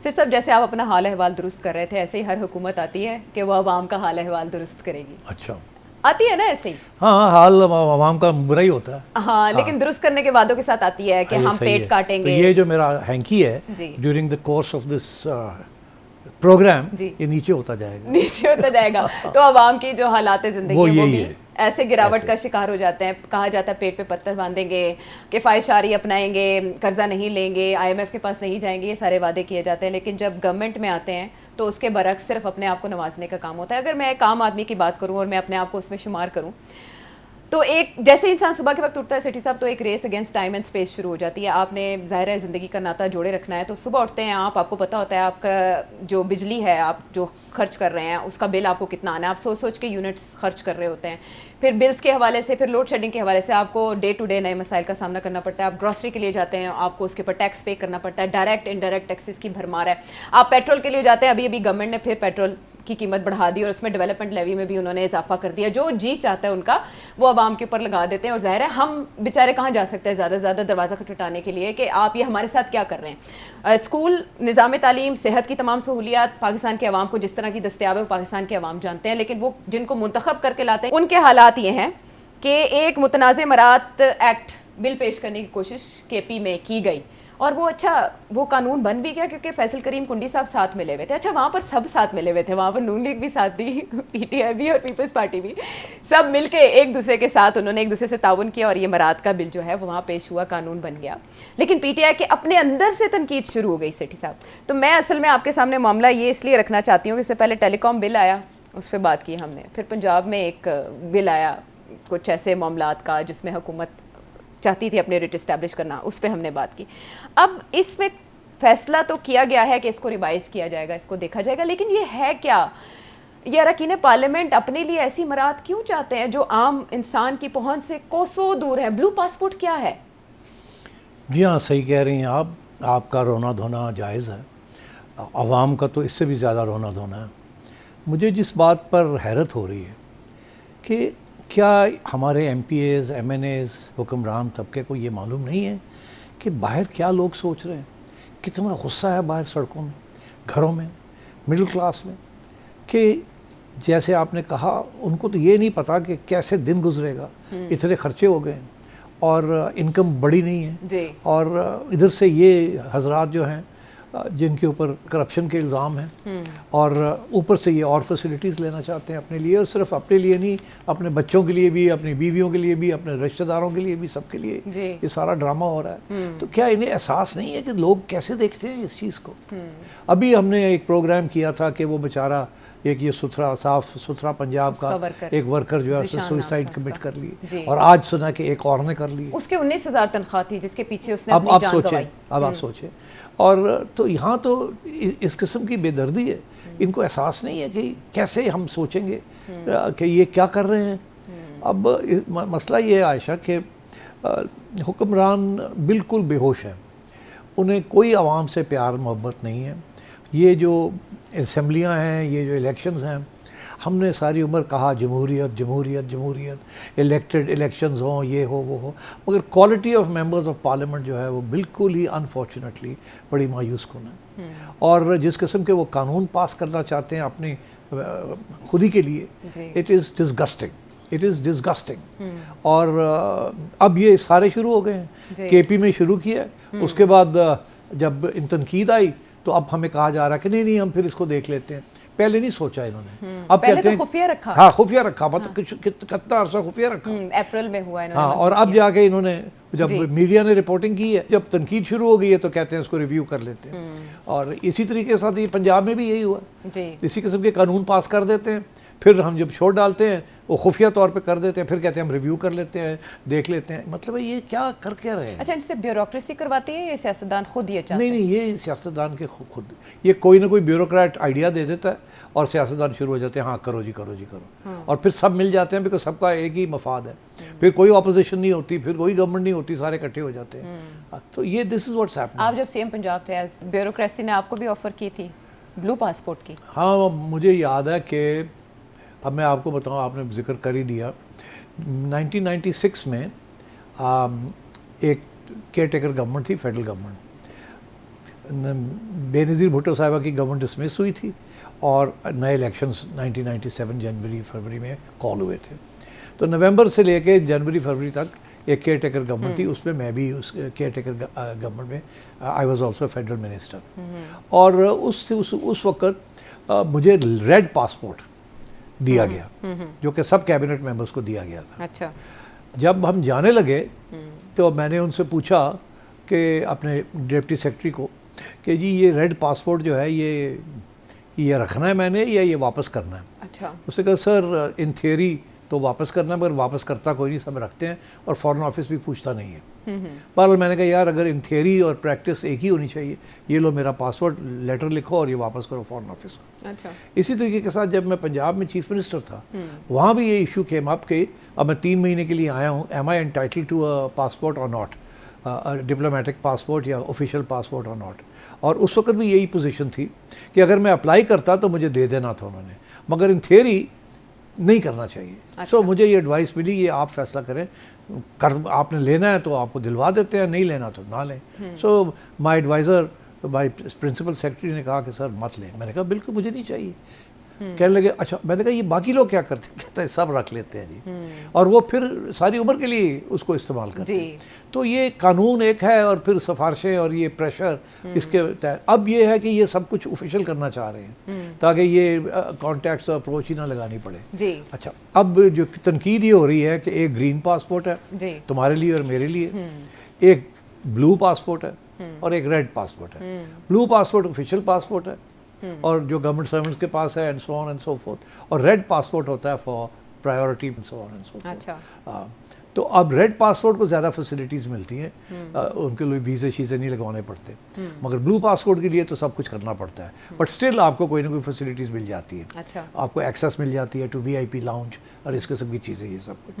सिर साहब, जैसे आप अपना हाल अहवाल दुरुस्त कर रहे थे, ऐसे ही हर हुकूमत आती है कि वो आवाम का हाल अहवाल दुरुस्त करेगी। अच्छा, आती है ना ऐसे ही। हाँ, हाल आवाम का बुरा ही होता है। हाँ, लेकिन दुरुस्त करने के वादों के साथ आती है कि ये हम सही पेट है। काटेंगे। तो ये जो मेरा हैंकी है जी during the course of this programme, जी, ये नीचे होता जाएगा। नीचे होता जाएगा। तो आवाम की जो हालात ज़िंदगी वो है वो यही भी है, ऐसे गिरावट ऐसे। का शिकार हो जाते हैं। कहा जाता है पेट पे पत्थर बांधेंगे, किफ़ायशारी अपनाएंगे, कर्जा नहीं लेंगे, IMF के पास नहीं जाएंगे, ये सारे वादे किए जाते हैं। लेकिन जब गवर्नमेंट में आते हैं तो उसके बरक्स सिर्फ अपने आप को नवाजने का काम होता है। अगर मैं एक आम आदमी की बात करूं और मैं अपने आप को उसमें शुमार करूं, तो एक जैसे इंसान सुबह के वक्त उठता है सिटी साहब, तो एक race against time and space शुरू हो जाती है। आपने ज़ाहिर है ज़िंदगी का नाता जोड़े रखना है, तो सुबह उठते हैं आप, आपको पता होता है आपका जो बिजली है, आप जो खर्च कर रहे हैं उसका बिल आपको कितना आना है। आप सोच सोच के यूनिट्स खर्च कर रहे होते हैं। फिर बिल्स के हवाले से, फिर लोड शेडिंग के हवाले से आपको डे टू डे नए मसाइल का सामना करना पड़ता है। आप ग्रॉसरी के लिए जाते हैं, आपको उसके ऊपर टैक्स पे करना पड़ता है, डायरेक्ट इनडायरेक्ट टैक्सेस की भरमार है। आप पेट्रोल के लिए जाते हैं, अभी अभी गवर्नमेंट ने फिर पेट्रोल की कीमत बढ़ा दी और उसमें डेवलपमेंट लेवी में भी उन्होंने इजाफा कर दिया। जो जी चाहता है उनका वो आवाम के ऊपर लगा देते हैं। और जाहिर है हम बेचारे कहाँ जा सकते हैं ज़्यादा से ज़्यादा दरवाज़ा खटखटाने के लिए कि आप ये हमारे साथ क्या कर रहे हैं। स्कूल, निज़ाम तालीम, सेहत की तमाम सहूलियात पाकिस्तान के अवाम को जिस तरह की दस्तियाब है वो पाकिस्तान के अवाम जानते हैं। लेकिन वो जिनको मुंतखब करके लाते हैं उनके हालात ये हैं कि एक मुतनाज़ मरात एक्ट बिल पेश करने की कोशिश KP में की गई और वो कानून बन भी गया क्योंकि फैसल करीम कुंडी साहब साथ मिले हुए थे। अच्छा, वहाँ पर सब साथ मिले हुए थे, वहाँ पर नून लीग भी साथ थी, PTI भी और पीपल्स पार्टी भी, सब मिलके एक दूसरे के साथ उन्होंने एक दूसरे से ताउन किया और ये मरात का बिल जो है वो वहाँ पेश हुआ, कानून बन गया। लेकिन PTI के अपने अंदर से तनकीद शुरू हो गई सेठी साहब। तो मैं असल में आपके सामने मामला ये इसलिए रखना चाहती हूँ कि इससे पहले टेलीकॉम बिल आया, उस पर बात की हमने, फिर पंजाब में एक बिल आया कुछ ऐसे मामलात का जिसमें हुकूमत चाहती थी अपने रेट इस्टेब्लिश करना, उस पर हमने बात की। अब इसमें फैसला तो किया गया है कि इसको रिवाइज़ किया जाएगा, इसको देखा जाएगा, लेकिन ये है क्या? ये अरकान पार्लियामेंट अपने लिए ऐसी मरात क्यों चाहते हैं जो आम इंसान की पहुंच से कोसों दूर है? ब्लू पासपोर्ट क्या है? जी हाँ, सही कह रही हैं आप। आपका रोना धोना जायज़ है, आवाम का तो इससे भी ज़्यादा रोना धोना है। मुझे जिस बात पर हैरत हो रही है कि क्या हमारे MPAs, MNAs, हुक्मरान तबके को ये मालूम नहीं है कि बाहर क्या लोग सोच रहे हैं, कितना गुस्सा है बाहर सड़कों में, घरों में, मिडिल क्लास में, कि जैसे आपने कहा उनको तो ये नहीं पता कि कैसे दिन गुजरेगा, इतने खर्चे हो गए हैं और इनकम बड़ी नहीं है जी। और इधर से ये हजरात जो हैं जिनके ऊपर करप्शन के इल्ज़ाम हैं और ऊपर से ये और फैसिलिटीज़ लेना चाहते हैं अपने लिए, और सिर्फ अपने लिए नहीं, अपने बच्चों के लिए भी, अपनी बीवियों के लिए भी, अपने रिश्तेदारों के लिए भी, सबके लिए ये सारा ड्रामा हो रहा है। तो क्या इन्हें एहसास नहीं है कि लोग कैसे देखते हैं इस चीज़ को? अभी हमने एक प्रोग्राम किया था कि वो बेचारा एक ये साफ सुथरा पंजाब का एक वर्कर जो है उसने सुसाइड कमिट कर ली और आज सुना कि एक और ने कर ली। उसके 19,000 तनख्वाह थी जिसके पीछे उसने अब आप सोचें, अब आप सोचें। और तो यहाँ तो इस किस्म की बेदर्दी है, इनको एहसास नहीं है कि कैसे हम सोचेंगे कि ये क्या कर रहे हैं। अब मसला ये है आयशा कि हुक्मरान बिल्कुल बेहोश हैं, उन्हें कोई आवाम से प्यार मोहब्बत नहीं है। ये जो असम्बलियाँ हैं, ये जो इलेक्शंस हैं, हमने सारी उम्र कहा जमहूरियत जमहूरियत जमहूरियत, इलेक्शंस हों, ये हो वो हो, मगर quality of members of parliament जो है वो बिल्कुल ही अनफॉर्चुनेटली बड़ी मायूस कुन है। और जिस किस्म के वो कानून पास करना चाहते हैं अपनी खुदी के लिए, it is disgusting, it is disgusting. और अब ये सारे शुरू हो गए हैं, KP में शुरू किया है, उसके बाद जब इन तनकीद आई तो अब हमें कहा जा रहा है कि नहीं हम फिर इसको देख लेते हैं। पहले नहीं सोचा इन्होंने, अब कहते हैं खुफिया रखा। हाँ, खुफिया रखा, मतलब कितना अर्सा खुफिया रखा। अप्रैल में हुआ इन्होंने। हाँ, और अब जाके इन्होंने जब मीडिया ने रिपोर्टिंग की है, जब तनकीद शुरू हो गई है तो कहते हैं इसको रिव्यू कर लेते हैं। और इसी तरीके के साथ ये पंजाब में भी यही हुआ, इसी किस्म के कानून पास कर देते हैं, फिर हम जब छोड़ डालते हैं वो खुफिया तौर पे कर देते हैं, फिर कहते हैं हम रिव्यू कर लेते हैं, देख लेते हैं। मतलब ये क्या कर क्या रहे हैं? अच्छा, इनसे ब्यूरोक्रेसी करवाती है ये सियासतदान खुद ये चाहते हैं? नहीं, ये सियासतदान के खुद ये कोई ना कोई ब्यूरोक्रेट आइडिया दे देता है और सियासतदान शुरू हो जाते हैं, हाँ करो जी करो जी करो। और फिर सब मिल जाते हैं, बिकॉज सबका एक ही मफाद है। फिर कोई अपोजिशन नहीं होती, फिर कोई गवर्नमेंट नहीं होती, सारे इकट्ठे हो जाते हैं। तो ये दिस इज व्हाट्स हैपनिंग। आप जब CM पंजाब थे, ब्यूरोक्रेसी ने आपको भी ऑफर की थी ब्लू पासपोर्ट की? हाँ, मुझे याद है कि अब मैं आपको बताऊँ, आपने जिक्र कर ही दिया, 1996 में एक केयर टेकर गवर्नमेंट थी, फेडरल गवर्नमेंट। बेनज़ीर भुट्टो साहिबा की गवर्नमेंट डिसमिस हुई थी और नए इलेक्शंस 1997 जनवरी फरवरी में कॉल हुए थे। तो नवंबर से लेके जनवरी फरवरी तक एक केयर टेकर गवर्नमेंट थी, उसमें मैं भी उस केयर टेकर गवर्नमेंट में I was also federal minister. और उस वक्त मुझे रेड पासपोर्ट दिया गया, जो कि सब कैबिनेट मेंबर्स को दिया गया था। अच्छा। जब हम जाने लगे तो मैंने उनसे पूछा कि अपने डिप्टी सेक्रेटरी को कि जी ये रेड पासपोर्ट जो है ये रखना है मैंने या ये वापस करना है? अच्छा। उसने कहा सर इन थियरी तो वापस करना है, मगर वापस करता कोई नहीं, सब रखते हैं और फॉरेन ऑफिस भी पूछता नहीं है। पर मैंने कहा यार अगर इन थियरी और प्रैक्टिस एक ही होनी चाहिए, ये लो मेरा पासपोर्ट लेटर लिखो और ये वापस करो फॉरेन ऑफिस को। अच्छा। इसी तरीके के साथ जब मैं पंजाब में चीफ मिनिस्टर था, वहाँ भी ये इशू केम अप कि अब मैं 3 महीने के लिए आया हूँ, am I entitled to a passport or not, diplomatic passport या ऑफिशियल पासपोर्ट और नॉट। और उस वक्त भी यही पोजीशन थी कि अगर मैं अप्लाई करता तो मुझे दे देना था उन्होंने, मगर इन थियरी नहीं करना चाहिए। अच्छा। मुझे ये एडवाइस मिली, ये आप फैसला करें, आपने लेना है तो आपको दिलवा देते हैं, नहीं लेना तो ना लें। So my advisor, my principal secretary ने कहा कि सर मत लें। मैंने कहा बिल्कुल मुझे नहीं चाहिए। कहने लगे अच्छा। मैंने कहा ये बाकी लोग क्या करते हैं? कहते हैं सब रख लेते हैं जी, और वो फिर सारी उम्र के लिए उसको इस्तेमाल करते हैं। तो ये कानून एक है और फिर सिफारिशें और ये प्रेशर इसके तहत। अब ये है कि ये सब कुछ ऑफिशियल करना चाह रहे हैं ताकि ये कॉन्टैक्ट्स अप्रोच ही ना लगानी पड़े जी। अच्छा, अब जो तनकीद ये हो रही है कि एक ग्रीन पासपोर्ट है जी, तुम्हारे लिए और मेरे लिए, एक ब्लू पासपोर्ट है और एक रेड पासपोर्ट है। ब्लू पासपोर्ट ऑफिशियल पासपोर्ट है और जो गवर्नमेंट सर्वेंट्स के पास है and so on and so fourth, और रेड पासपोर्ट होता है for priority and so on and so fourth. अच्छा। तो अब रेड पासपोर्ट को ज़्यादा फैसिलिटीज़ मिलती हैं, उनके लिए वीज़े शीज़े नहीं लगवाने पड़ते, मगर ब्लू पासपोर्ट के लिए तो सब कुछ करना पड़ता है, बट स्टिल आपको कोई ना कोई फैसिलिटीज़ मिल जाती है। अच्छा। आपको एक्सेस मिल जाती है टू VIP लाउंज और इस किस्म की चीज़ें, ये सब कुछ।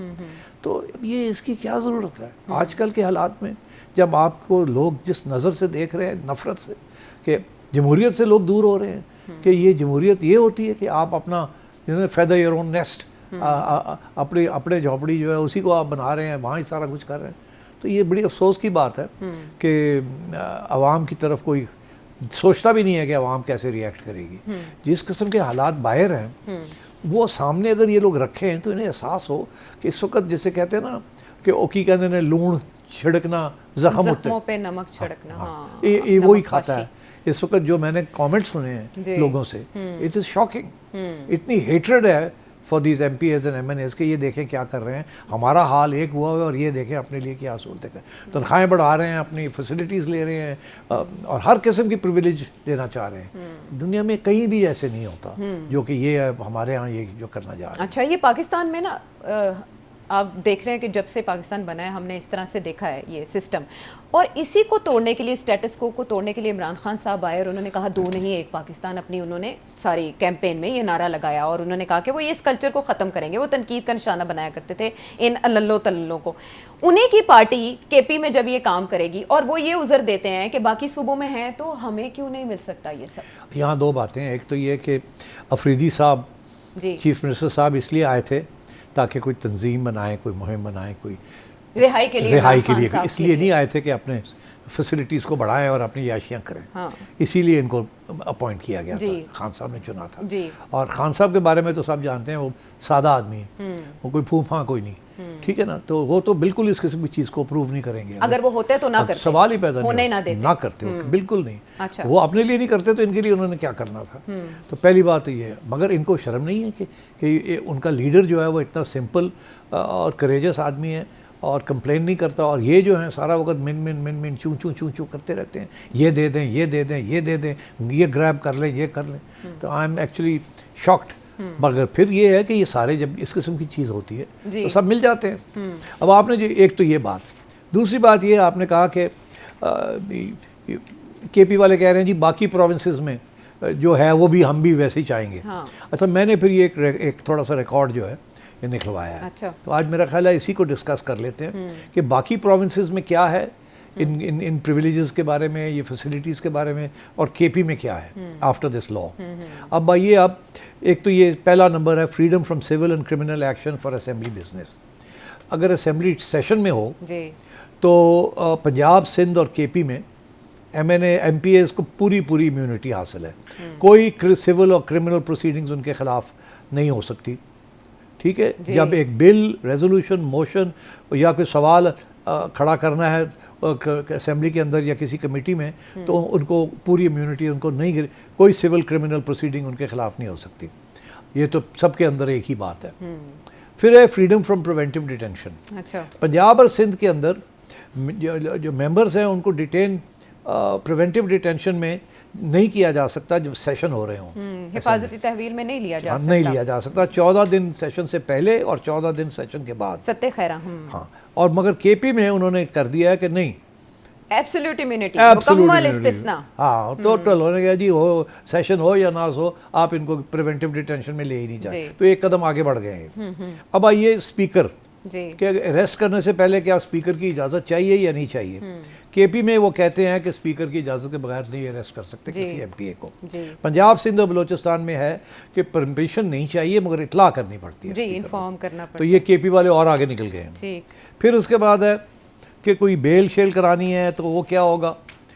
तो ये इसकी क्या ज़रूरत है आजकल के हालात में, जब आपको लोग जिस नज़र से देख रहे हैं, नफ़रत से, कि जमहूरियत से लोग दूर हो रहे हैं, कि ये जमहूरियत ये होती है कि आप अपना फेदर योर ओन नेस्ट, अपने झोपड़ी जो है उसी को आप बना रहे हैं, वहाँ ही सारा कुछ कर रहे हैं। तो ये बड़ी अफसोस की बात है कि आवाम की तरफ कोई सोचता भी नहीं है कि आवाम कैसे रिएक्ट करेगी। जिस किस्म के हालात बाहर हैं वो सामने अगर ये लोग रखें तो इन्हें एहसास हो कि इस वक्त जैसे कहते हैं ना कि ओकी कहते हैं लूण छिड़कना जख्मों पे नमक छिड़कना, हाँ, ये वही खाता है। इस वक्त जो मैंने कमेंट्स सुने हैं लोगों से, इट इज़ शॉकिंग। इतनी हेट्रेड है for these MPs and MNAs के ये देखें क्या कर रहे हैं, हमारा हाल एक हुआ है और ये देखें अपने लिए क्या सूरत है। तनख्वाहें बढ़ा रहे हैं, अपनी फैसिलिटीज़ ले रहे हैं और हर किस्म की प्रिविलेज लेना चाह रहे हैं। दुनिया में कहीं भी ऐसे नहीं होता जो कि ये हमारे यहाँ ये जो करना जा रहा है। अच्छा, ये पाकिस्तान में ना आप देख रहे हैं कि जब से पाकिस्तान बना है हमने इस तरह से देखा है ये सिस्टम, और इसी को तोड़ने के लिए, स्टेटस को तोड़ने के लिए इमरान खान साहब आए और उन्होंने कहा 2 नहीं 1 पाकिस्तान, अपनी उन्होंने सारी कैंपेन में ये नारा लगाया और उन्होंने कहा कि वो ये इस कल्चर को ख़त्म करेंगे। वो तनकीद का निशाना बनाया करते थे इन अल्लो तल्लो को। उन्हीं की पार्टी KP में जब ये काम करेगी और वो ये उज़र देते हैं कि बाकी सूबों में है तो हमें क्यों नहीं मिल सकता ये सब। यहाँ 2 बातें हैं। एक तो ये कि अफरीदी साहब चीफ मिनिस्टर साहब इसलिए आए थे ताकि कोई तंजीम बनाए, कोई मुहिम बनाए, कोई रिहाई के लिए इसलिए नहीं आए थे कि अपने फैसिलिटीज़ को बढ़ाएं और अपनी याशियाँ करें। हाँ। इसीलिए इनको अपॉइंट किया गया था, खान साहब ने चुना था जी। और खान साहब के बारे में तो सब जानते हैं, वो सादा आदमी है, वो कोई फूफा कोई नहीं, ठीक है ना। तो वो तो बिल्कुल इस किस्म की चीज़ को अप्रूव नहीं करेंगे। अगर वो होते तो ना करते, सवाल ही पैदा नहीं, ना करते बिल्कुल नहीं। अच्छा। वो अपने लिए नहीं करते तो इनके लिए उन्होंने क्या करना था। तो पहली बात तो ये है, मगर इनको शर्म नहीं है कि उनका लीडर जो है वो इतना सिंपल और करेजस आदमी है और कंप्लेन नहीं करता, और ये जो है सारा वक्त मिन चूं चूं करते रहते हैं, ये दे दें, ये दे दें, ये दे दें, ये ग्रैब कर लें, ये कर लें। तो आई एम एक्चुअली शॉक्ड। मगर फिर ये है कि ये सारे जब इस किस्म की चीज़ होती है तो सब मिल जाते हैं। अब आपने जो एक तो ये बात, दूसरी बात ये आपने कहा कि KP वाले कह रहे हैं जी बाकी प्रोविंसेस में जो है वो भी हम भी वैसे ही चाहेंगे। हाँ। अच्छा, मैंने फिर ये एक थोड़ा सा रिकॉर्ड जो है ये निकलवाया है। अच्छा। तो आज मेरा ख्याल है इसी को डिस्कस कर लेते हैं कि बाकी प्रोविंसेस में क्या है इन प्रिविलेजेस के बारे में, ये फैसिलिटीज़ के बारे में, और KP में क्या है आफ्टर दिस लॉ। अब आइए, अब एक तो ये पहला नंबर है freedom from civil and criminal action for assembly business. अगर असेंबली सेशन में हो जी तो पंजाब, सिंध और KP में MNA MPAs को पूरी इम्यूनिटी हासिल है, कोई सिविल और क्रिमिनल प्रोसीडिंग्स उनके खिलाफ नहीं हो सकती, ठीक है। जब एक बिल, रेजोल्यूशन, मोशन या कोई सवाल खड़ा करना है असेंबली के अंदर या किसी कमेटी में, तो उनको पूरी इम्यूनिटी, उनको नहीं, कोई सिविल क्रिमिनल प्रोसीडिंग उनके खिलाफ नहीं हो सकती। ये तो सबके अंदर एक ही बात है। फिर है फ्रीडम फ्रॉम प्रिवेंटिव डिटेंशन। अच्छा। पंजाब और सिंध के अंदर जो मेंबर्स हैं उनको डिटेन प्रिवेंटिव डिटेंशन में नहीं किया जा सकता जब सेशन हो रहे हों। हिफाजती तहवील में नहीं लिया जा सकता। नहीं लिया जा सकता 14 दिन सेशन से पहले और 14 दिन सेशन के बाद। सत्ते खैरा। हाँ, और मगर केपी में उन्होंने कर दिया है कि नहीं, एब्सोल्यूट इम्यूनिटी, मुकम्मल इस्तिस्ना। हाँ, टोटल होने गया जी, हो सेशन हो या ना हो, आप इनको प्रिवेंटिव डिटेंशन में ले ही नहीं जाए। तो एक कदम आगे बढ़ गए हैं। अब आइए स्पीकर कि अरेस्ट करने से पहले क्या स्पीकर की इजाज़त चाहिए या नहीं चाहिए। केपी में वो कहते हैं कि स्पीकर की इजाज़त के बगैर नहीं अरेस्ट कर सकते किसी MPA को। पंजाब, सिंध और बलूचिस्तान में है कि परमिशन नहीं चाहिए मगर इतला करनी पड़ती है जी, इन्फॉर्म करना पड़ता है। तो ये केपी वाले और आगे निकल गए हैं। फिर उसके बाद है कि कोई बेल शेल करानी है तो वो क्या होगा।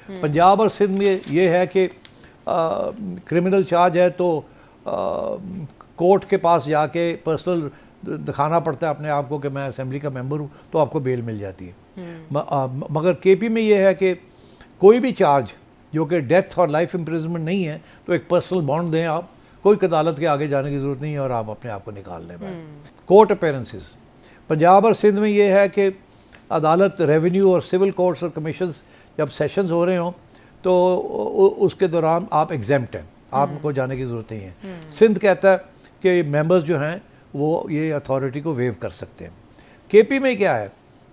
पंजाब और सिंध में ये है कि क्रिमिनल चार्ज है तो कोर्ट के पास जाके पर्सनल दिखाना पड़ता है अपने आप को कि मैं असेंबली का मेंबर हूँ, तो आपको बेल मिल जाती है। मगर केपी में ये है कि कोई भी चार्ज जो कि डेथ और लाइफ इम्प्रिजनमेंट नहीं है तो एक पर्सनल बॉन्ड दें आप, कोई अदालत के आगे जाने की ज़रूरत नहीं है और आप अपने आप को निकाल लें। कोर्ट अपीयरेंसेस पंजाब और सिंध में ये है कि अदालत, रेवेन्यू और सिविल कोर्ट्स और कमीशंस जब सेशंस हो रहे हों तो उसके दौरान आप एग्जेम्प्ट हैं, आपको जाने की ज़रूरत नहीं है। सिंध कहता है कि मेंबर्स जो हैं वो ये अथॉरिटी को वेव कर सकते हैं। केपी में क्या है,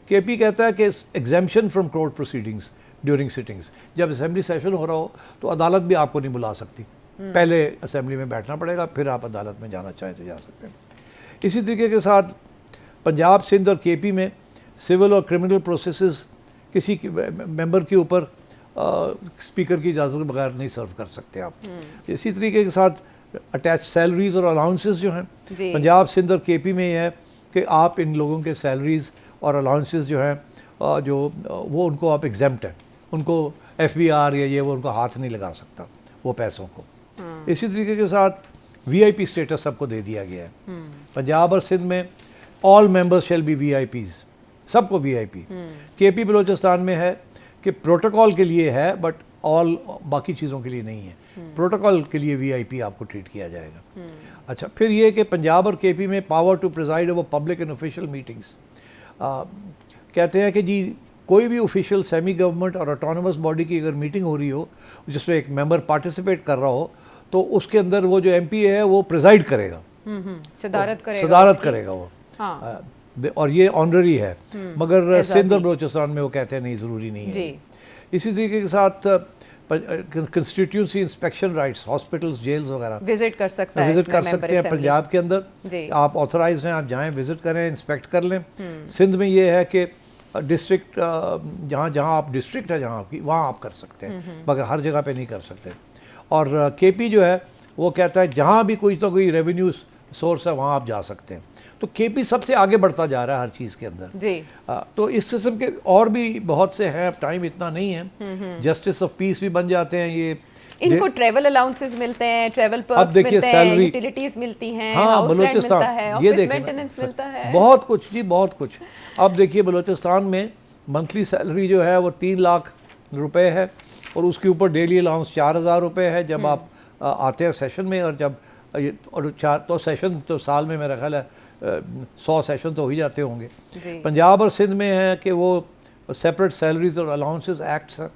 केपी कहता है कि exemption from court proceedings during sittings, जब असेंबली सेशन हो रहा हो तो अदालत भी आपको नहीं बुला सकती, पहले असेंबली में बैठना पड़ेगा, फिर आप अदालत में जाना चाहें तो जा सकते हैं। इसी तरीके के साथ पंजाब, सिंध और केपी में सिविल और क्रिमिनल प्रोसेसेस किसी मेंबर के ऊपर स्पीकर की इजाज़त के बगैर नहीं सर्व कर सकते आप। इसी तरीके के साथ अटैच सैलरीज और अलाउंसेस जो हैं पंजाब, सिंध और केपी में ये है कि आप इन लोगों के सैलरीज और अलाउंसेस जो हैं जो वो उनको आप एग्जेम्प्ट हैं, उनको FBR या ये वो उनको हाथ नहीं लगा सकता वो पैसों को। इसी तरीके के साथ VIP स्टेटस सबको दे दिया गया है। पंजाब और सिंध में all members shall be VIPs, सबको VIP। केपी बलूचिस्तान में है कि प्रोटोकॉल के लिए है बट ऑल बाकी चीज़ों के लिए नहीं है, प्रोटोकॉल के लिए VIP आपको ट्रीट किया जाएगा। अच्छा, फिर ये कि पंजाब और केपी में power to preside over public and official meetings, कहते हैं कि जी कोई भी ऑफिशियल सेमी गवर्नमेंट और ऑटोनमस बॉडी की अगर मीटिंग हो रही हो जिसमें एक मेंबर पार्टिसिपेट कर रहा हो तो उसके अंदर वो जो MPA है वो प्रिजाइड करेगा, सदारत करेगा वो। हाँ। और ये ऑनररी है, मगर सिंध और बलूचिस्तान में वो कहते हैं नहीं, ज़रूरी नहीं है। इसी तरीके के साथ constituency inspection rights, hospitals, jails वगैरह विजिट कर सकते हैं पंजाब के अंदर। आप ऑथराइज्ड हैं, आप जाएं, विजिट करें, इंस्पेक्ट कर लें। सिंध में ये है कि डिस्ट्रिक्ट जहाँ जहाँ आप डिस्ट्रिक्ट है जहाँ आपकी, वहाँ आप कर सकते हैं, मगर हर जगह पे नहीं कर सकते। और केपी जो है वो कहता है जहाँ भी कोई तो कोई रेवेन्यू सोर्स है वहाँ आप जा सकते हैं। तो केपी सबसे आगे बढ़ता जा रहा है हर चीज़ के अंदर जी। तो इस किस्म के और भी बहुत से हैं, अब टाइम इतना नहीं है। जस्टिस ऑफ पीस भी बन जाते हैं ये, इनको ट्रैवल अलाउंसेस मिलते हैं, ट्रैवल पर्क्स मिलते हैं, यूटिलिटीज मिलती हैं, हाउस रेंट मिलता है, ऑफिस मेंटेनेंस मिलता है, बहुत कुछ जी, बहुत कुछ। अब देखिए बलूचिस्तान में मंथली सैलरी जो है वो 3 लाख रुपए है और उसके ऊपर डेली अलाउंस 4000 रुपये है जब आप आते हैं सेशन में। और जब और 4 तो सेशन तो साल में मेरा ख्याल है 100 सेशन तो हो ही जाते होंगे। पंजाब और सिंध में है कि वो सेपरेट सैलरीज और अलाउंसेस एक्ट्स हैं,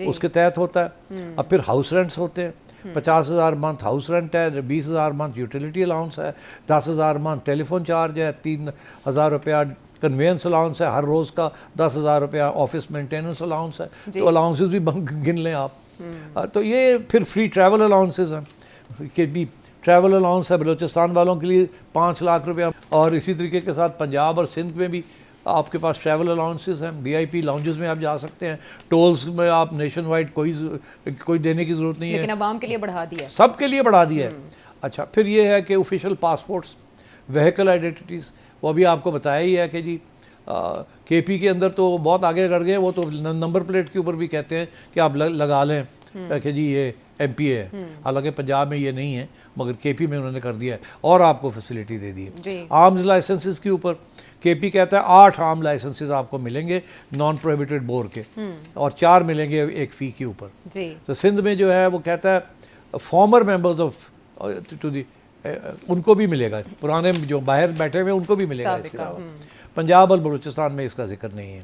उसके तहत होता है। अब फिर हाउस रेंट्स होते हैं, 50,000 मंथ हाउस रेंट है, 20,000 मंथ यूटिलिटी अलाउंस है, 10,000 मंथ टेलीफोन चार्ज है, 3,000 रुपया कन्वेंस अलाउंस है हर रोज़ का, 10,000 रुपया ऑफिस मेंटेनेंस अलाउंस है। तो अलाउंसेस भी गिन लें आप। तो ये फिर फ्री ट्रैवल अलाउंसेस हैं कि भी ट्रैवल अलाउंस है बलूचिस्तान वालों के लिए 5 लाख रुपया। और इसी तरीके के साथ पंजाब और सिंध में भी आपके पास ट्रैवल अलाउंसेस हैं, VIP लाउंजेस में आप जा सकते हैं, टोल्स में आप नेशन वाइड कोई देने की ज़रूरत नहीं है, लेकिन आवाम के लिए बढ़ा दिया, सबके लिए बढ़ा दिया है। अच्छा, फिर ये है कि ऑफिशियल पासपोर्ट्स, व्हीकल आइडेंटिटीज़, वो भी आपको बताया ही है कि जी केपी के अंदर तो बहुत आगे कर गए, वो तो नंबर प्लेट के ऊपर भी कहते हैं कि आप लगा लें कि जी ये एमपी है। हालांकि पंजाब में ये नहीं है, मगर केपी में उन्होंने कर दिया है और आपको फैसिलिटी दे दी है। आर्म्स लाइसेंसेस के ऊपर केपी कहता है 8 आर्म लाइसेंसेस आपको मिलेंगे नॉन प्रोहिबिटेड बोर के, और 4 मिलेंगे एक फ़ी के ऊपर। तो सिंध में जो है वो कहता है फॉर्मर मेंबर्स ऑफ टू दी उनको भी मिलेगा, पुराने जो बाहर बैठे हुए उनको भी मिलेगा इसके अलावा। पंजाब और बलूचिस्तान में इसका जिक्र नहीं है।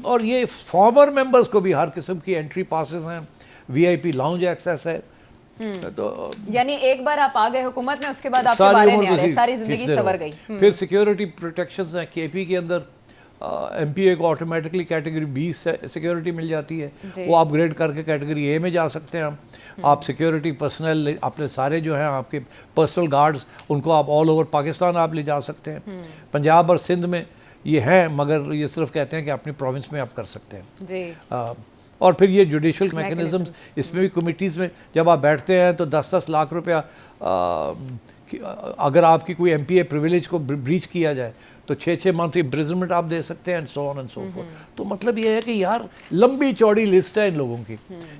और ये फॉर्मर मेंबर्स को भी हर किस्म की एंट्री पासेस हैं, वीआईपी लाउंज एक्सेस है। तो यानी एक बार आप आ गए हुकूमत में, उसके बाद आपके बारे नहीं आ रहे, सारी जिंदगी सवर गई। फिर सिक्योरिटी प्रोटेक्शंस हैं केपी के अंदर। एमपीए को ऑटोमेटिकली कैटेगरी बी सिक्योरिटी मिल जाती है, वो अपग्रेड करके कैटेगरी ए में जा सकते हैं आप सिक्योरिटी पर्सनल अपने सारे जो हैं आपके पर्सनल गार्ड्स, उनको आप ऑल ओवर पाकिस्तान आप ले जा सकते हैं। पंजाब और सिंध में ये है, मगर ये सिर्फ कहते हैं कि अपनी प्रोविंस में आप कर सकते हैं। और फिर ये जुडिशल मैकेनिज़म्स, इसमें भी कमिटीज़ में जब आप बैठते हैं तो 10-10 लाख रुपया अगर आपकी कोई एमपीए प्रिविलेज को ब्रीच किया जाए तो 6-6 मंथ इम्प्रिजनमेंट आप दे सकते हैं, and so on and so fourth. तो मतलब ये है कि यार लंबी चौड़ी लिस्ट है इन लोगों की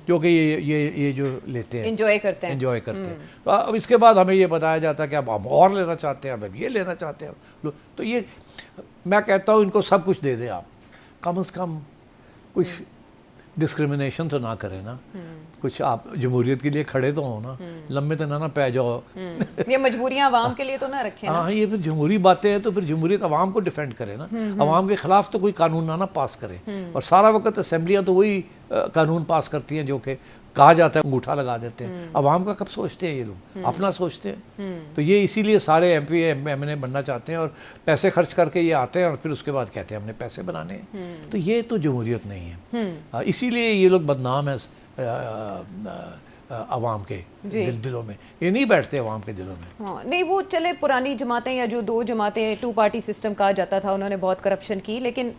जो कि ये जो लेते हैं, एंजॉय करते हैं। तो अब इसके बाद हमें ये बताया जाता है कि अब हम और लेना चाहते हैं, अब ये लेना चाहते हैं। तो ये मैं कहता हूँ इनको सब कुछ दे दें आप, कम से कम कुछ डिस्क्रिमिनेशन तो ना करें ना, कुछ आप जमहूरियत के लिए खड़े तो हो ना, लम्बे तो ना पै जाओ। ये मजबूरियां आवाम के लिए तो ना रखें। हाँ, ये फिर जमहूरी बातें हैं तो फिर जमहूरियत आवाम को डिफेंड करे ना, आवाम के खिलाफ तो कोई कानून ना पास करे। और सारा वक्त असेंबलियाँ तो वही कानून पास करती हैं जो कि कहा जाता है अंगूठा लगा देते हैं। आवाम का कब सोचते हैं ये लोग, अपना सोचते हैं। तो ये इसीलिए सारे एमपी एमएनए बनना चाहते हैं और पैसे खर्च करके ये आते हैं और फिर उसके बाद कहते हैं हमने पैसे बनाने हैं। तो ये तो जमहूरियत नहीं है। इसीलिए ये लोग बदनाम है आवाम के दिलों में, ये नहीं बैठते आवाम के दिलों में। हाँ, नहीं वो चले पुरानी जमातें या जो 2 जमातें 2 पार्टी सिस्टम कहा जाता था, उन्होंने बहुत करप्शन की, लेकिन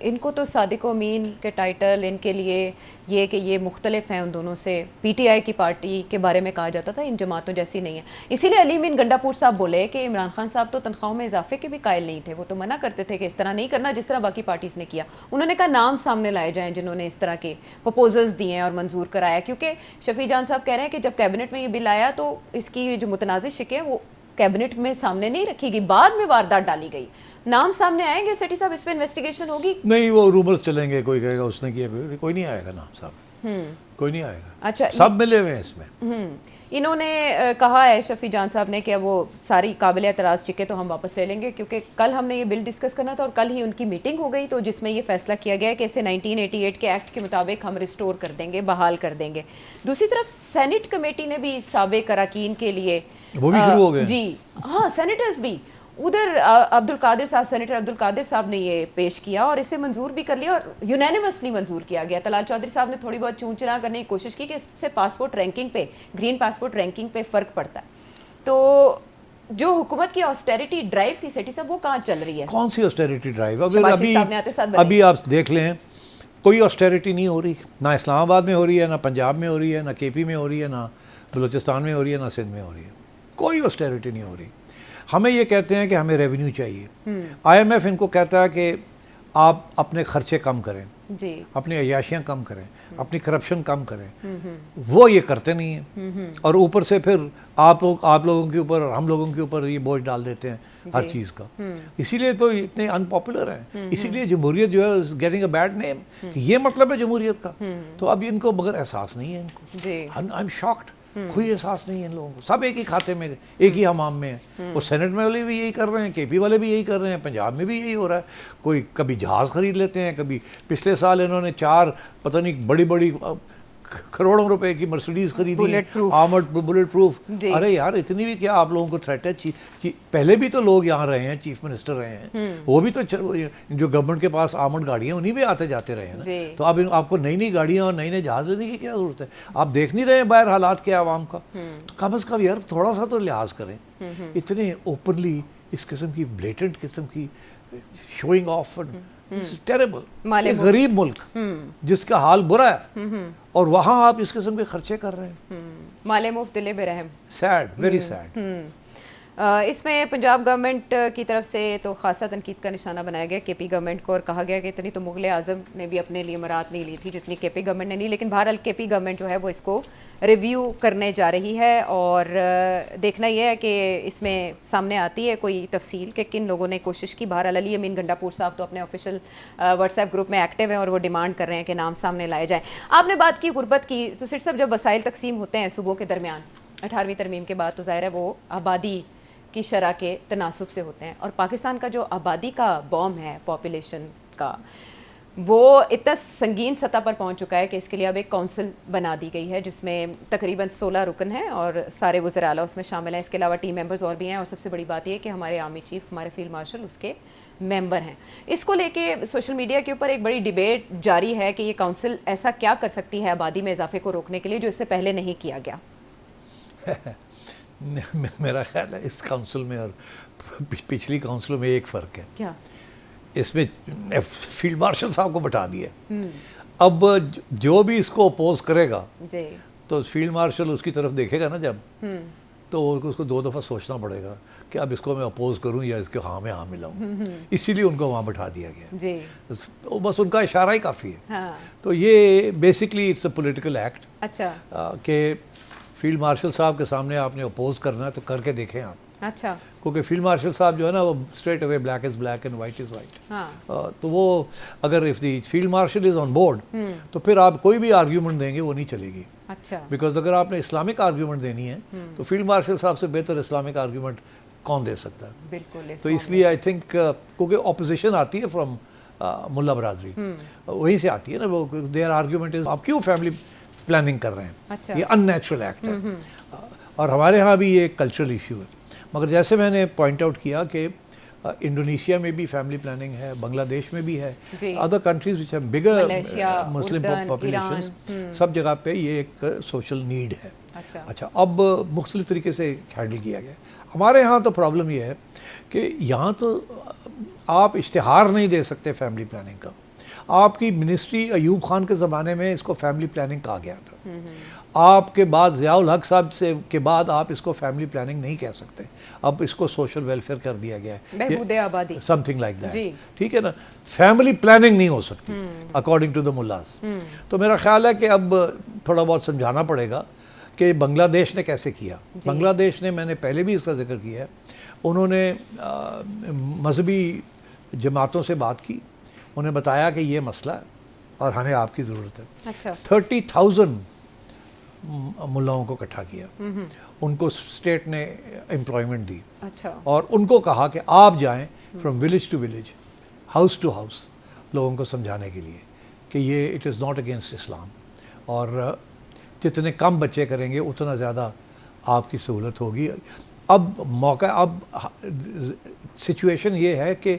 इनको तो सादिक व अमीन के टाइटल इनके लिए ये कि ये मुख्तलिफ हैं उन दोनों से, पीटीआई की पार्टी के बारे में कहा जाता था इन जमातों जैसी नहीं है। इसीलिए अली मीन गंडापुर साहब बोले कि इमरान खान साहब तो तनख्वाहों में इजाफे के भी कायल नहीं थे, वो तो मना करते थे कि इस तरह नहीं करना जिस तरह बाकी पार्टीज़ ने किया। उन्होंने कहा नाम सामने लाए जाएँ जिन्होंने इस तरह के प्रपोजल्स दिए हैं और मंजूर कराया, क्योंकि शफी जान साहब कह रहे हैं कि जब कैबिनेट में ये बिल आया तो इसकी जो मुतनाज़िर शिकें हैं वो कैबिनेट में सामने नहीं रखी गई, बाद में वारदात डाली गई। नाम सामने आएंगे सेठी साहब, इस पे इन्वेस्टिगेशन होगी? नहीं, वो रूमर्स चलेंगे, कोई कहेगा उसने किया, कोई नहीं आएगा नाम साहब, कोई नहीं आएगा। अच्छा, सब मिले हुए हैं इसमें। इन्होंने कहा है शफी जान साहब ने कि वो सारी काबिल एतराज़ चिके तो हम वापस ले लेंगे, क्योंकि कल हमने ये बिल डिस्कस करना था और कल ही उनकी मीटिंग हो गई, तो जिसमें ये फैसला किया गया कि इसे 1988 के एक्ट के मुताबिक हम रिस्टोर कर देंगे, बहाल कर देंगे। दूसरी तरफ सेनेट कमेटी ने भी साबिक अरकान के लिए वो भी शुरू हो गए जी, हाँ, सेनेटर्स भी उधर अब्दुल कादिर साहब, सेनेटर अब्दुल कादिर साहब ने ये पेश किया और इसे मंजूर भी कर लिया और यूनानिमसली मंजूर किया गया। तलाल चौधरी साहब ने थोड़ी बहुत चूंचना करने की कोशिश की कि इससे पासपोर्ट रैंकिंग पे, ग्रीन पासपोर्ट रैंकिंग पे फ़र्क पड़ता है। तो जो हुकूमत की ऑस्टेरिटी ड्राइव थी सेठी साहब, वो कहाँ चल रही है? कौन सी ऑस्टेरिटी ड्राइव? अभी आप देख लें, कोई ऑस्टेरिटी नहीं हो रही, ना इस्लामाबाद में हो रही है, ना पंजाब में हो रही है, ना केपी में हो रही है, ना बलूचिस्तान में हो रही है, ना सिंध में हो रही है। कोई ऑस्टेरिटी नहीं हो रही। हमें ये कहते हैं कि हमें रेवेन्यू चाहिए। आईएमएफ इनको कहता है कि आप अपने खर्चे कम करें जी, अपनी अयाशियाँ कम करें, अपनी करप्शन कम करें। वो ये करते नहीं हैं और ऊपर से फिर आप लोगों के ऊपर और हम लोगों के ऊपर ये बोझ डाल देते हैं हर चीज़ का। इसीलिए तो इतने अनपॉपुलर हैं, इसीलिए जमहूरियत जो है गेटिंग अ बैड नेम, कि ये मतलब है जमहूरियत का। तो अब इनको मगर एहसास नहीं है इनको। आई एम शॉक्ड, कोई एहसास नहीं है इन लोगों को। सब एक ही खाते में, एक ही हमाम में है। वो सेनेट में वाले भी यही कर रहे हैं, केपी वाले भी यही कर रहे हैं, पंजाब में भी यही हो रहा है। कोई कभी जहाज़ खरीद लेते हैं, कभी पिछले साल इन्होंने 4 पता नहीं बड़ी करोड़ों रुपए की मर्सिडीज खरीदी, आर्मर्ड बुलेट प्रूफ। अरे यार, इतनी भी क्या आप लोगों को थ्रेट है? पहले भी तो लोग यहाँ रहे हैं, चीफ मिनिस्टर रहे हैं, वो भी तो जो गवर्नमेंट के पास आर्मर्ड गाड़ियाँ उन्हीं में आते जाते रहे हैं ना। तो अब आपको नई नई गाड़ियाँ और नई नई जहाज लेने की क्या जरूरत है? आप देख नहीं रहे बाहर हालात क्या आवाम का? तो कम अज़ कम यार थोड़ा सा तो लिहाज करें। इतने ओपनली इस किस्म की ब्लेटेंट किस्म की शोइंग ऑफ, टेरेबल। एक गरीब मुल्क जिसका हाल बुरा है और वहाँ आप इस किस्म के खर्चे कर रहे हैं। माले मुफ्त दिले बेरहम, सैड, वेरी सैड। इसमें पंजाब गवर्नमेंट की तरफ से तो खासा तनकीद का निशाना बनाया गया केपी गवर्नमेंट को, और कहा गया कि इतनी तो मुग़ल आज़म ने भी अपने लिए मराहत नहीं ली थी जितनी केपी गवर्नमेंट ने ली। लेकिन बहरहाल केपी गवर्नमेंट जो है वो इसको रिव्यू करने जा रही है, और देखना यह है कि इसमें सामने आती है कोई तफसील कि किन लोगों ने कोशिश की। बहरहाल अली अमीन गंडापुर साहब तो अपने ऑफिशियल व्हाट्सएप ग्रुप में एक्टिव हैं और वो डिमांड कर रहे हैं कि नाम सामने लाए जाए। आपने बात की गुर्बत की, तो सिर्फ सब जब वसाइल तकसीम होते हैं सूबों के दरमियान 18वीं तरमीम के बाद, तो ज़ाहिर है वो आबादी की शरह के तनासुब से होते हैं, और पाकिस्तान का जो आबादी का बॉम है पॉपुलेशन का, वो इतना संगीन सतह पर पहुंच चुका है कि इसके लिए अब एक काउंसिल बना दी गई है जिसमें तकरीबन 16 रुकन हैं और सारे वज़ीर आला उसमें शामिल हैं। इसके अलावा टीम मेंबर्स और भी हैं, और सबसे बड़ी बात यह कि हमारे आर्मी चीफ, हमारे फील्ड मार्शल उसके मेंबर हैं। इसको लेके सोशल मीडिया के ऊपर एक बड़ी डिबेट जारी है कि ये काउंसिल ऐसा क्या कर सकती है आबादी में इजाफे को रोकने के लिए जो इससे पहले नहीं किया गया। मेरा ख्याल है इस काउंसिल में और पिछली काउंसिलों में एक फ़र्क है। क्या? इसमें फील्ड मार्शल साहब को बैठा दिया। अब जो भी इसको अपोज करेगा जी, तो फील्ड मार्शल उसकी तरफ देखेगा ना जब, तो उसको 2 दफ़ा सोचना पड़ेगा कि अब इसको मैं अपोज करूं या इसके हाँ में हाँ मिलाऊं। इसीलिए उनको वहाँ बैठा दिया गया जी। बस उनका इशारा ही काफ़ी है। हाँ। तो ये basically it's a political act. अच्छा। कि फील्ड मार्शल साहब के सामने आपने अपोज करना है तो करके देखें आप। अच्छा। क्योंकि फील्ड मार्शल साहब जो है ना वो straight away black is black and white is white. हाँ। तो वो अगर if the field marshal is on board तो फिर आप कोई भी आर्ग्यूमेंट देंगे वो नहीं चलेगी। अच्छा। बिकॉज अगर आपने इस्लामिक आर्ग्यूमेंट देनी है तो फील्ड मार्शल साहब से बेहतर इस्लामिक आर्ग्यूमेंट कौन दे सकता है? बिल्कुल। तो इसलिए आई थिंक क्योंकि ऑपोजिशन आती है फ्रॉम मुल्ला बरादरी, वहीं से आती है ना वो, देयर आर्ग्यूमेंट इज आप क्यों फैमिली प्लानिंग कर रहे हैं? अच्छा। ये अननेचुरल एक्ट है। और हमारे यहाँ भी ये एक कल्चरल इशू है। मगर जैसे मैंने पॉइंट आउट किया कि इंडोनेशिया में भी फैमिली प्लानिंग है, बांग्लादेश में भी है, other countries which have bigger Muslim population, सब जगह पे ये एक सोशल नीड है। अच्छा, अब मुख्तलिफ तरीके से हैंडल किया गया। हमारे यहाँ तो प्रॉब्लम ये है कि यहाँ तो आप इश्तिहार नहीं दे सकते फैमिली प्लानिंग का। आपकी मिनिस्ट्री अयूब खान के ज़माने में इसको फैमिली प्लानिंग कहा गया था। आपके बाद ज़ियाउल हक साहब से के बाद आप इसको फैमिली प्लानिंग नहीं कह सकते, अब इसको सोशल वेलफेयर कर दिया गया है, बहबूदे आबादी, समथिंग लाइक दैट। ठीक है ना, फैमिली प्लानिंग नहीं हो सकती अकॉर्डिंग टू द मुल्लास। तो मेरा ख्याल है कि अब थोड़ा बहुत समझाना पड़ेगा कि बांग्लादेश ने कैसे किया। बांग्लादेश ने, मैंने पहले भी इसका जिक्र किया है, उन्होंने मजहबी जमातों से बात की, उन्हें बताया कि ये मसला है और हमें आपकी ज़रूरत है। अच्छा। 30,000 मुल्लाओं को इकट्ठा किया, उनको स्टेट ने एम्प्लॉयमेंट दी। अच्छा। और उनको कहा कि आप जाएं from village to village, house to house, लोगों को समझाने के लिए कि ये it is not against Islam, और जितने कम बच्चे करेंगे उतना ज़्यादा आपकी सहूलत होगी। अब मौका, अब सिचुएशन ये है कि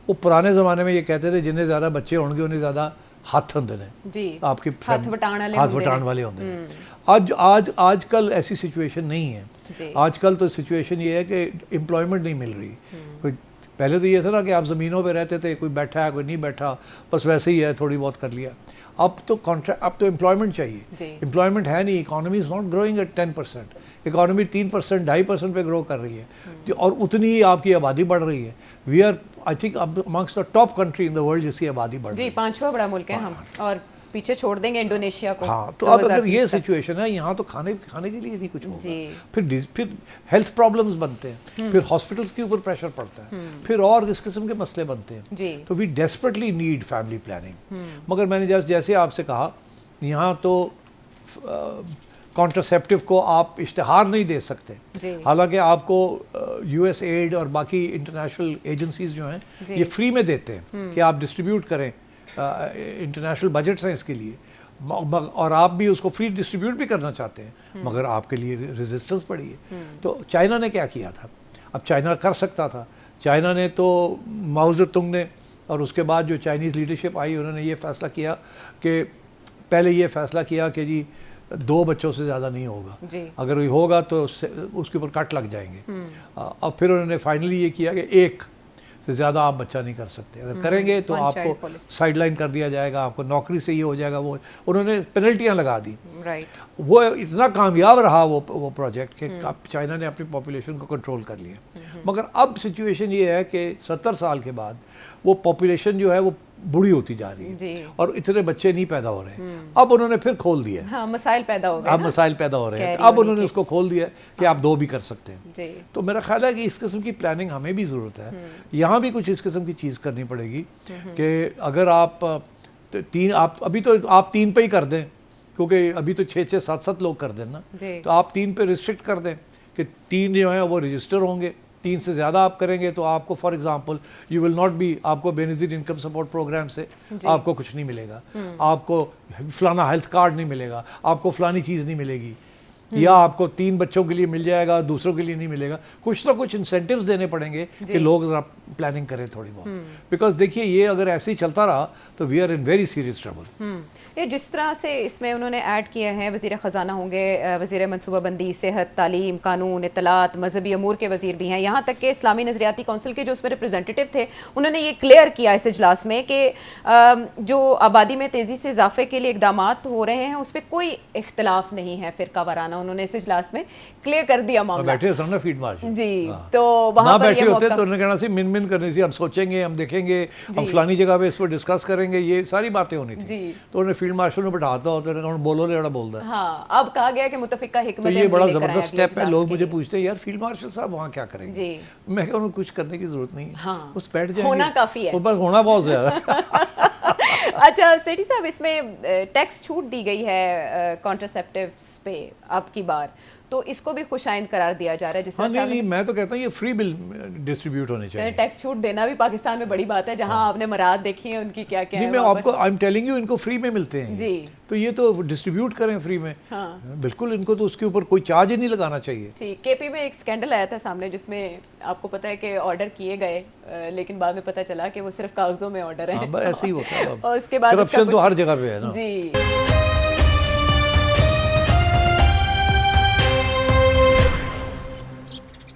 वो पुराने ज़माने में ये कहते थे जिन्हें ज़्यादा बच्चे होंगे उन्हें ज़्यादा हाथ होंगे ने, आपके हाथ बटाने वाले होंगे। आजकल ऐसी सिचुएशन नहीं है। आजकल तो सिचुएशन ये है कि एम्प्लॉयमेंट नहीं मिल रही। कोई पहले तो ये था ना कि आप ज़मीनों पे रहते थे, कोई बैठा है कोई नहीं बैठा, बस वैसे ही है, थोड़ी बहुत कर लिया। अब तो कॉन्ट्रैक्ट, अब तो एम्प्लॉयमेंट चाहिए। एम्प्लॉयमेंट है नहीं, economy is not growing at 10%, economy 3%, 2.5% पे ग्रो कर रही है, और उतनी ही आपकी आबादी बढ़ रही है। We are I think amongst the top country in the world जिसकी आबादी बढ़ रही है। 5वां बड़ा मुल्क है हम, और पीछे छोड़ देंगे इंडोनेशिया को। हाँ, तो अब अगर ये सिचुएशन है, यहाँ तो खाने के लिए नहीं कुछ होगा, फिर हेल्थ प्रॉब्लम्स बनते हैं, फिर हॉस्पिटल्स के ऊपर प्रेशर पड़ता है, फिर और इस किस्म के मसले बनते हैं। तो we desperately need family planning. मगर मैंने जैसे आपसे कहा, यहाँ तो कॉन्ट्रासेप्टिव को आप इश्तिहार नहीं दे सकते, हालांकि आपको US एड और बाकी इंटरनेशनल एजेंसीज जो हैं ये फ्री में देते हैं कि आप डिस्ट्रीब्यूट करें, इंटरनेशनल बजट्स हैं इसके लिए, और आप भी उसको फ्री डिस्ट्रीब्यूट भी करना चाहते हैं, मगर आपके लिए रेजिस्टेंस पड़ी है। तो चाइना ने क्या किया था? अब चाइना कर सकता था, चाइना ने तो माओ ज़ेडुंग ने और उसके बाद जो चाइनीज़ लीडरशिप आई उन्होंने ये फ़ैसला किया कि पहले ये फ़ैसला किया कि जी 2 बच्चों से ज़्यादा नहीं होगा, अगर ये होगा तो उसके ऊपर कट लग जाएंगे। अब फिर उन्होंने फाइनली ये किया कि 1 से ज़्यादा आप बच्चा नहीं कर सकते। अगर करेंगे तो one child आपको policy। साइडलाइन कर दिया जाएगा, आपको नौकरी से ये हो जाएगा। वो उन्होंने पेनल्टियाँ लगा दी। राइट। वो इतना कामयाब रहा वो प्रोजेक्ट कि चाइना ने अपनी पॉपुलेशन को कंट्रोल कर लिया। मगर अब सिचुएशन ये है कि 70 साल के बाद वो पॉपुलेशन जो है वो बूढ़ी होती जा रही है जी। और इतने बच्चे नहीं पैदा हो रहे। अब उन्होंने फिर खोल दिया, हाँ, मसाइल पैदा हो गए अब ना। मसाइल पैदा हो रहे हैं, कैरी अब होने उन्होंने के। उसको खोल दिया कि आप 2 भी कर सकते हैं। जी। तो मेरा ख्याल है कि इस किस्म की प्लानिंग हमें भी ज़रूरत है। यहाँ भी कुछ इस किस्म की चीज़ करनी पड़ेगी कि अगर आप आप अभी तो आप 3 पे ही कर दें, क्योंकि अभी तो 6-6, 7-7 लोग कर दें ना, जी। तो आप 3 पे रिस्ट्रिक्ट कर दें कि 3 जो हैं वो रजिस्टर होंगे। 3 से ज़्यादा आप करेंगे तो आपको for example you will not be, आपको बेनिफिट इनकम सपोर्ट प्रोग्राम से आपको कुछ नहीं मिलेगा, आपको फलाना हेल्थ कार्ड नहीं मिलेगा, आपको फलानी चीज़ नहीं मिलेगी, या आपको 3 बच्चों के लिए मिल जाएगा, दूसरों के लिए नहीं मिलेगा। कुछ ना कुछ इंसेंटिव्स देने पड़ेंगे कि लोग ज़रा प्लानिंग करें थोड़ी बहुत। बिकॉज देखिए ये अगर ऐसे ही चलता रहा तो we are in very serious trouble. ये जिस तरह से इसमें उन्होंने ऐड किया है, वज़ीर ख़जाना होंगे, वज़ीर मनसूबाबंदी, सेहत, तालीम, कानून, इत्तलात, मजहबी अमूर के वज़ीर भी हैं, यहाँ तक कि इस्लामी नज़रियाती कौंसिल के जो उसमें रिप्रेजेंटेटिव थे उन्होंने ये क्लियर किया इस इजलास में कि जो आबादी में तेज़ी से इजाफे के लिए इकदाम हो रहे हैं उस पर कोई इख्तलाफ नहीं है फ़िरका वाराना। उन्होंने इस इजलास में क्लियर कर दिया मामला। बैठे ना फीड मार्च जी। तो वहाँ पर बैठे होते तो उन्होंने कहना सी मिन मिन करनी थी, हम सोचेंगे, हम देखेंगे, हम फलानी जगह पे इस पर डिस्कस करेंगे, ये सारी बातें होनी थी। तो उन्होंने फील्ड मार्शल में बैठाता होता है, बोलो लेड़ा बोलता है। हाँ, अब कहा गया कि मुतफिका हिकमत तो ये बड़ा ज़बरदस्त स्टेप है। लोग मुझे पूछते हैं यार फील्ड मार्शल साहब वहाँ क्या करेंगे? जी। मैं कहूँ कुछ करने की ज़रूरत नहीं है। हाँ। उस बैठ जाएंगे, होना काफ़ी है। बस होना बहुत ज़्यादा। अच्छा सेठी साहब, इसमें टैक्स छूट दी गई है कॉन्ट्रासेप्टिव्स पे अब की बार, तो इसको भी खुशाइंद करार दिया जा रहा है। जिस हाँ, नहीं, मैं तो कहता हूँ ये फ्री बिल डिस्ट्रीब्यूट होने चाहिए। टैक्स छूट देना भी पाकिस्तान में बड़ी बात है, जहाँ आपने मराद देखी है उनकी क्या क्या नहीं, है। मैं आपको आई एम टेलिंग यू इनको फ्री में मिलते हैं जी। तो ये तो डिस्ट्रीब्यूट करें फ्री में। हाँ। बिल्कुल, इनको तो उसके ऊपर कोई चार्ज ही नहीं लगाना चाहिए। ठीक। केपी में एक स्कैंडल आया था सामने जिसमें आपको पता है कि ऑर्डर किए गए लेकिन बाद में पता चला कि वो सिर्फ कागजों में ऑर्डर है। ऐसे ही होता है। और उसके बाद करप्शन तो हर जगह पे है ना। जी।